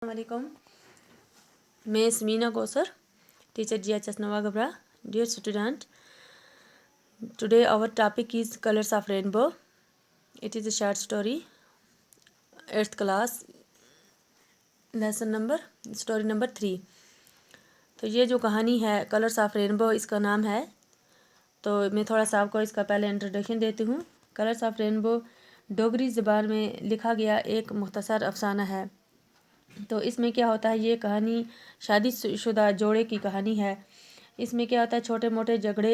Assalamualaikum. मैं Smina Gosar, teacher GHS Nova Gabra. Dear student, today our topic is Colors of Rainbow. It is a short story, 8th class, story number 3. तो ये जो कहानी है colours of rainbow, इसका नाम है। तो मैं थोड़ा सा आपको इसका पहले इंट्रोडक्शन देती हूँ। कलर्स ऑफ रेनबो डोगरी ज़बान में लिखा गया एक मुख्तसर अफसाना है। तो इसमें क्या होता है, ये कहानी शादीशुदा जोड़े की कहानी है। इसमें क्या होता है, छोटे मोटे झगड़े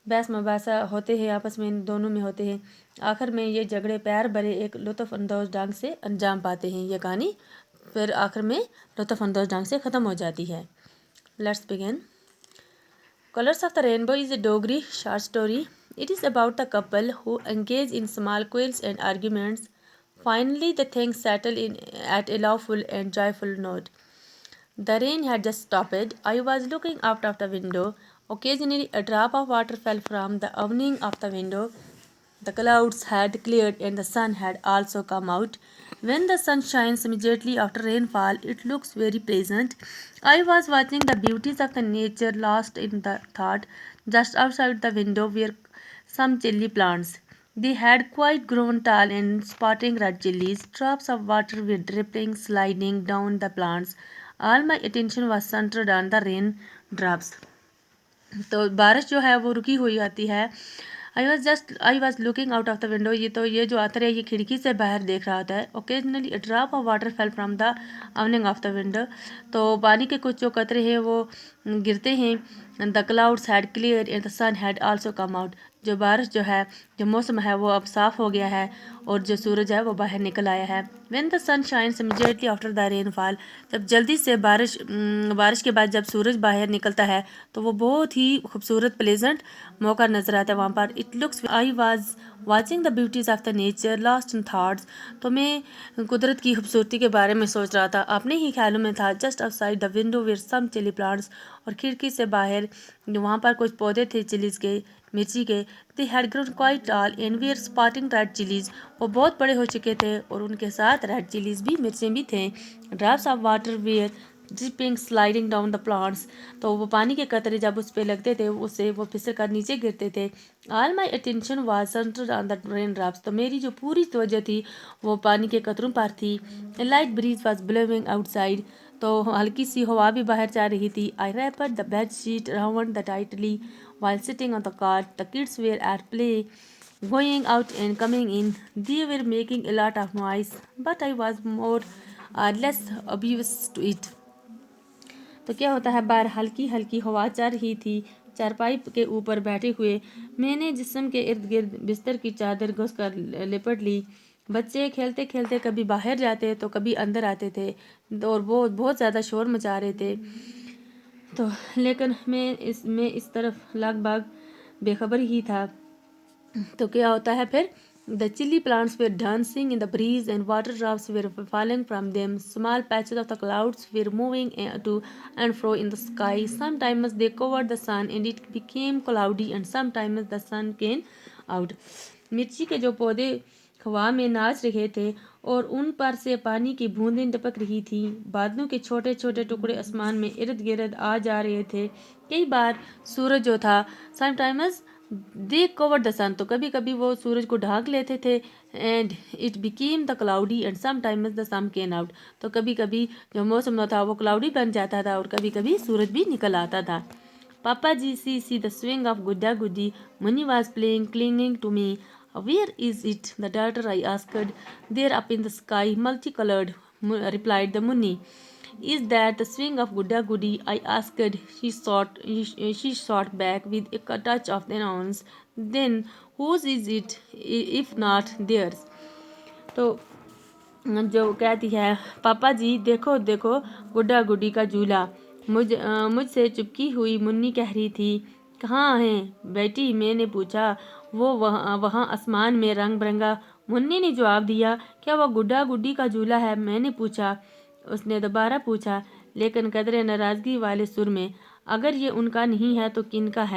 बहस मुबासा होते हैं, आपस में इन दोनों में होते हैं। आखिर में ये झगड़े प्यार भरे एक लुत्फ़अंदोज़ ढंग से अंजाम पाते हैं। ये कहानी फिर आखिर में लुत्फ़अंदोज़ ढंग से ख़त्म हो जाती है। Let's begin. Colors of the Rainbow is a Dogri short story. It is about the couple who engage in small quarrels and arguments. Finally, the things settle in at a lawful and joyful note. The rain had just stopped. I was looking out of the window. Occasionally, a drop of water fell from the opening of the window. The clouds had cleared and the sun had also come out. When the sun shines immediately after rainfall, it looks very pleasant. I was watching the beauties of the nature, lost in the thought. Just outside the window were some chili plants. They had quite grown tall and spotting red chilies. Drops of water were dripping, sliding down the plants. All my attention was centered on the rain drops. तो बारिश जो है वो रुकी हुई आती है। I was looking out of the window. ये जो आतर है ये खिड़की से बाहर देख रहा होता है। Occasionally a drop of water fell from the opening of the window. तो पानी के कुछ जो कतरे हैं वो गिरते हैं। The clouds had clear and the sun had also come out. जो बारिश जो है, जो मौसम है वो अब साफ़ हो गया है और जो सूरज है वो बाहर निकल आया है। When the sun shines immediately after the rainfall, जब जल्दी से बारिश के बाद जब सूरज बाहर निकलता है तो वो बहुत ही खूबसूरत प्लेजेंट मौका नज़र आता है वहाँ पर। It looks I was watching the beauties of the nature lost in thoughts. तो मैं कुदरत की खूबसूरती के बारे में सोच रहा था, अपने ही ख्यालों में था। Just outside the window were some chilli plants, और खिड़की से बाहर वहाँ पर कुछ पौधे थे चिलीज़ के, मिर्ची के। They had grown quite tall and we are spotting red chillies, वो बहुत बड़े हो चुके थे और उनके साथ रेड चिलीज़ भी, मिर्चें भी थे। Drops of water were dripping sliding down the plants, तो वो पानी के कतरे जब उस पर लगते थे उससे वो फिसल कर नीचे गिरते थे। All my attention was centred on the rain drops, तो मेरी जो पूरी तवज्जो थी वो पानी के कतरों पर थी। A light breeze was blowing outside, तो हल्की सी हवा भी बाहर जा रही थी। I wrapped the bed sheet around the tightly while sitting on the cot. The kids were at play, going out and coming in. They were making a lot of noise, but I was more or less oblivious to it. तो क्या होता है, बाहर हल्की हल्की हवा चल रही थी। चारपाई के ऊपर बैठे हुए मैंने जिस्म के इर्द गिर्द बिस्तर की चादर घुसकर लिपट ली। बच्चे खेलते खेलते कभी बाहर जाते तो कभी अंदर आते थे और वो बहुत ज़्यादा शोर मचा रहे थे। तो लेकिन मैं इस तरफ लगभग बेखबर ही था। तो क्या होता है फिर, the chilli plants were dancing in the breeze and water drops were falling from them. Small patches of the clouds were moving to and fro in the sky. Sometimes they covered the sun and it became cloudy and sometimes the sun came out. मिर्ची के जो पौधे हवा में नाच रहे थे और उन पर से पानी की बूंदें टपक रही थी। बादलों के छोटे छोटे टुकड़े आसमान में इर्द गिर्द आ जा रहे थे। कई बार सूरज जो था, sometimes they cover the sun, तो कभी कभी वो सूरज को ढांक लेते थे। And it became the cloudy and sometimes the sun came out, तो कभी कभी जो मौसम था वो क्लाउडी बन जाता था और कभी कभी सूरज भी निकल आता था। पापा जी सी द स्विंग ऑफ गुड्डा गुड्डी. Munni was playing clinging to me. Where is it? The daughter I asked. There up in the sky, multicolored, replied the Munni. Is that the swing of Gudda Goody? I asked. She shot back with a touch of the annoyance. Then whose is it if not theirs? तो जो कहती है, पापा जी देखो देखो गुड्डा गुड्डी का झूला. मुझसे चुपकी हुई मुन्नी कह रही थी. कहाँ है बेटी, मैंने पूछा. वो वहाँ आसमान में रंग बिरंगा. मुन्नी ने जवाब दिया. क्या वो गुड्डा गुड्डी का झूला है, मैंने पूछा. उसने दोबारा पूछा, लेकिन कदरे नाराज़गी वाले सुर में. अगर ये उनका नहीं है तो किनका है?